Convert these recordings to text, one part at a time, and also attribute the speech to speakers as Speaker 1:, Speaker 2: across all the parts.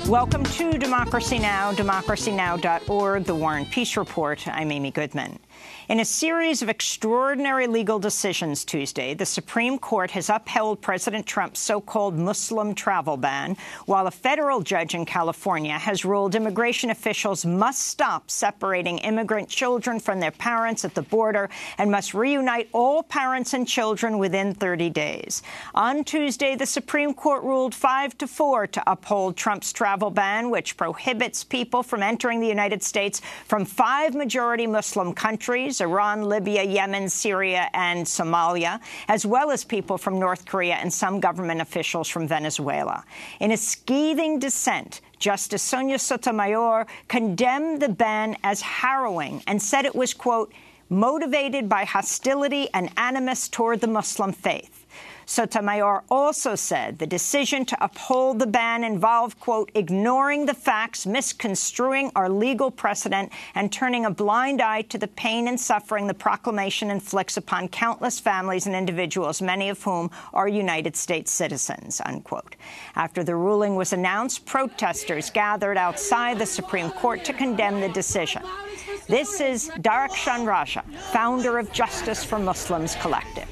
Speaker 1: Welcome to Democracy Now!, democracynow.org, The War and Peace Report. I'm Amy Goodman. In a series of extraordinary legal decisions Tuesday, the Supreme Court has upheld President Trump's so-called Muslim travel ban, while a federal judge in California has ruled immigration officials must stop separating immigrant children from their parents at the border and must reunite all parents and children within 30 days. On Tuesday, the Supreme Court ruled 5-4 to uphold Trump's travel ban, which prohibits people from entering the United States from 5 majority Muslim countries: Iran, Libya, Yemen, Syria, and Somalia, as well as people from North Korea and some government officials from Venezuela. In a scathing dissent, Justice Sonia Sotomayor condemned the ban as harrowing and said it was, quote, motivated by hostility and animus toward the Muslim faith. Sotomayor also said the decision to uphold the ban involved, quote, ignoring the facts, misconstruing our legal precedent, and turning a blind eye to the pain and suffering the proclamation inflicts upon countless families and individuals, many of whom are United States citizens, unquote. After the ruling was announced, protesters gathered outside the Supreme Court to condemn the decision. This is Darakshan Raja, founder of Justice for Muslims Collective.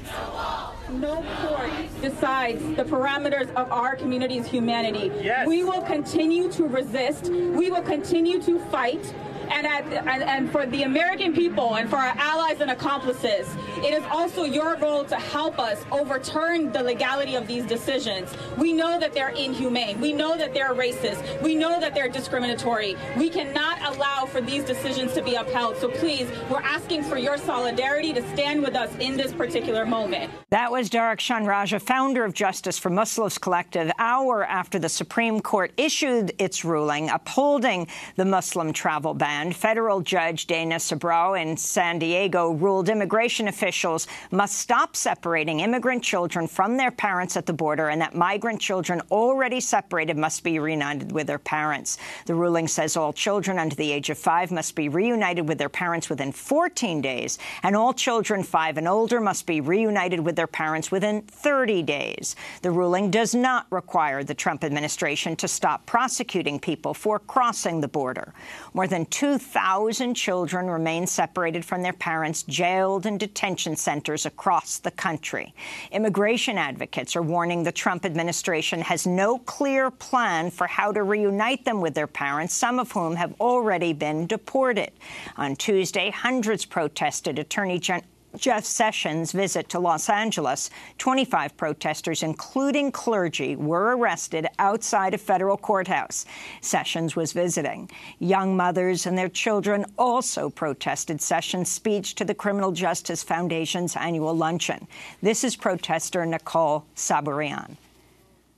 Speaker 2: No court decides the parameters of our community's humanity.
Speaker 3: Yes.
Speaker 2: We will continue to resist. We will continue to fight. And for the American people and for our allies and accomplices, it is also your role to help us overturn the legality of these decisions. We know that they're inhumane. We know that they're racist. We know that they're discriminatory. We cannot allow for these decisions to be upheld. So please, we're asking for your solidarity to stand with us in this particular moment.
Speaker 1: That was Darakshan Raja, founder of Justice for Muslims Collective, hour after the Supreme Court issued its ruling upholding the Muslim travel ban. Federal Judge Dana Sobrao in San Diego ruled immigration officials must stop separating immigrant children from their parents at the border, and that migrant children already separated must be reunited with their parents. The ruling says all children under the age of 5 must be reunited with their parents within 14 days, and all children 5 and older must be reunited with their parents within 30 days. The ruling does not require the Trump administration to stop prosecuting people for crossing the border. More than 2,000 children remain separated from their parents, jailed in detention centers across the country. Immigration advocates are warning the Trump administration has no clear plan for how to reunite them with their parents, some of whom have already been deported. On Tuesday, hundreds protested Attorney General Jeff Sessions' visit to Los Angeles. 25 protesters, including clergy, were arrested outside a federal courthouse. Sessions was visiting. Young mothers and their children also protested Sessions' speech to the Criminal Justice Foundation's annual luncheon. This is protester Nicole Saburian.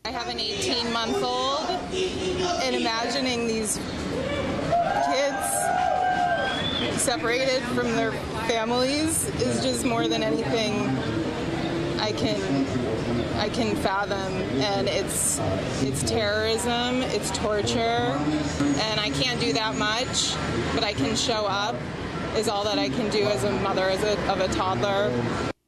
Speaker 4: I have an 18-month-old, and imagining these kids separated from their families is just more than anything I can fathom. And it's terrorism, it's torture, and I can't do that much, but I can show up is all that I can do as a mother of a toddler.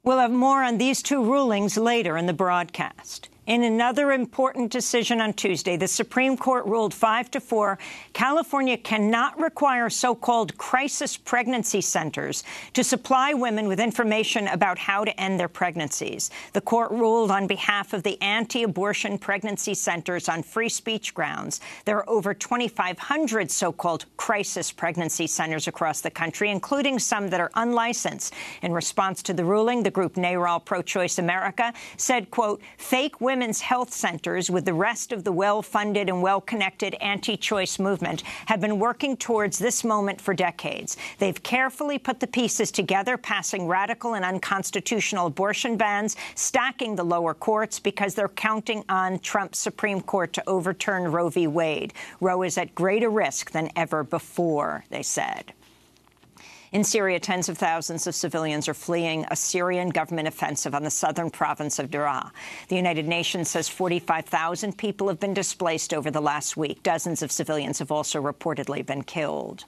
Speaker 1: We'll have more on these two rulings later in the broadcast. In another important decision on Tuesday, the Supreme Court ruled 5-4 California cannot require so-called crisis pregnancy centers to supply women with information about how to end their pregnancies. The court ruled on behalf of the anti-abortion pregnancy centers on free speech grounds. There are over 2,500 so-called crisis pregnancy centers across the country, including some that are unlicensed. In response to the ruling, the group NARAL Pro-Choice America said, quote, fake women's health centers with the rest of the well-funded and well-connected anti-choice movement have been working towards this moment for decades. They've carefully put the pieces together, passing radical and unconstitutional abortion bans, stacking the lower courts because they're counting on Trump's Supreme Court to overturn Roe v. Wade. Roe is at greater risk than ever before, they said. In Syria, tens of thousands of civilians are fleeing a Syrian government offensive on the southern province of Daraa. The United Nations says 45,000 people have been displaced over the last week. Dozens of civilians have also reportedly been killed.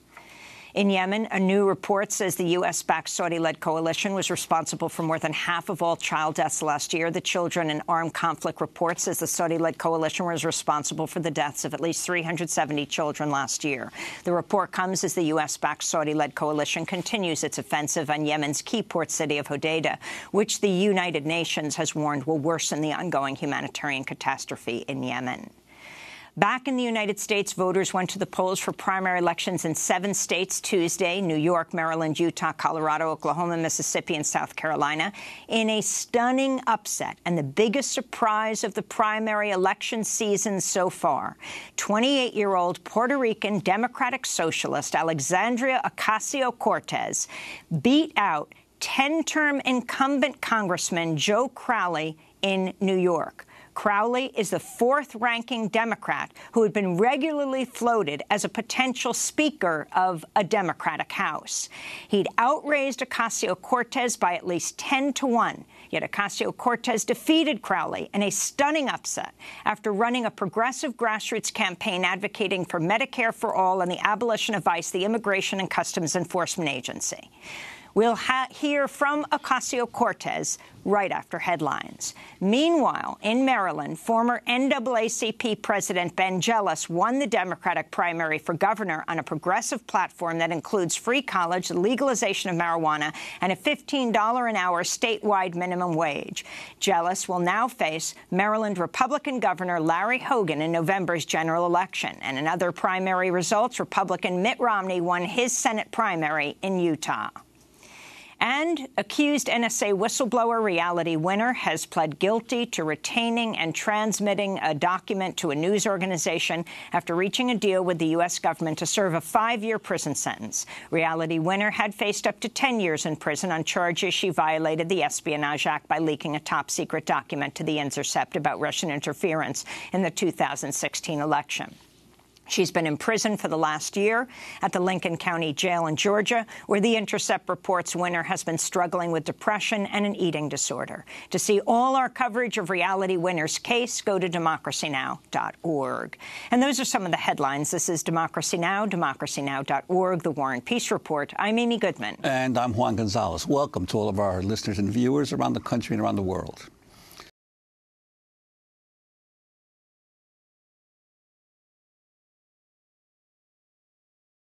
Speaker 1: In Yemen, a new report says the U.S.-backed Saudi-led coalition was responsible for more than half of all child deaths last year. The Children in Armed Conflict report says the Saudi-led coalition was responsible for the deaths of at least 370 children last year. The report comes as the U.S.-backed Saudi-led coalition continues its offensive on Yemen's key port city of Hodeidah, which the United Nations has warned will worsen the ongoing humanitarian catastrophe in Yemen. Back in the United States, voters went to the polls for primary elections in 7 states Tuesday: New York, Maryland, Utah, Colorado, Oklahoma, Mississippi, and South Carolina, in a stunning upset and the biggest surprise of the primary election season so far. 28-year-old Puerto Rican Democratic Socialist Alexandria Ocasio-Cortez beat out 10-term incumbent Congressman Joe Crowley in New York. Crowley is the 4th-ranking Democrat who had been regularly floated as a potential Speaker of a Democratic House. He'd outraised Ocasio-Cortez by at least 10-1, yet Ocasio-Cortez defeated Crowley in a stunning upset after running a progressive grassroots campaign advocating for Medicare for all and the abolition of ICE, the Immigration and Customs Enforcement Agency. We'll hear from Ocasio-Cortez right after headlines. Meanwhile, in Maryland, former NAACP President Ben Jealous won the Democratic primary for governor on a progressive platform that includes free college, the legalization of marijuana, and a $15 an hour statewide minimum wage. Jealous will now face Maryland Republican Governor Larry Hogan in November's general election. And in other primary results, Republican Mitt Romney won his Senate primary in Utah. And accused NSA whistleblower Reality Winner has pled guilty to retaining and transmitting a document to a news organization after reaching a deal with the U.S. government to serve a 5-year prison sentence. Reality Winner had faced up to 10 years in prison on charges she violated the Espionage Act by leaking a top-secret document to The Intercept about Russian interference in the 2016 election. She's been in prison for the last year at the Lincoln County Jail in Georgia, where The Intercept reports Winner has been struggling with depression and an eating disorder. To see all our coverage of Reality Winner's case, go to democracynow.org. And those are some of the headlines. This is Democracy Now!, democracynow.org, The War and Peace Report. I'm Amy Goodman.
Speaker 3: And I'm Juan Gonzalez. Welcome to all of our listeners and viewers around the country and around the world.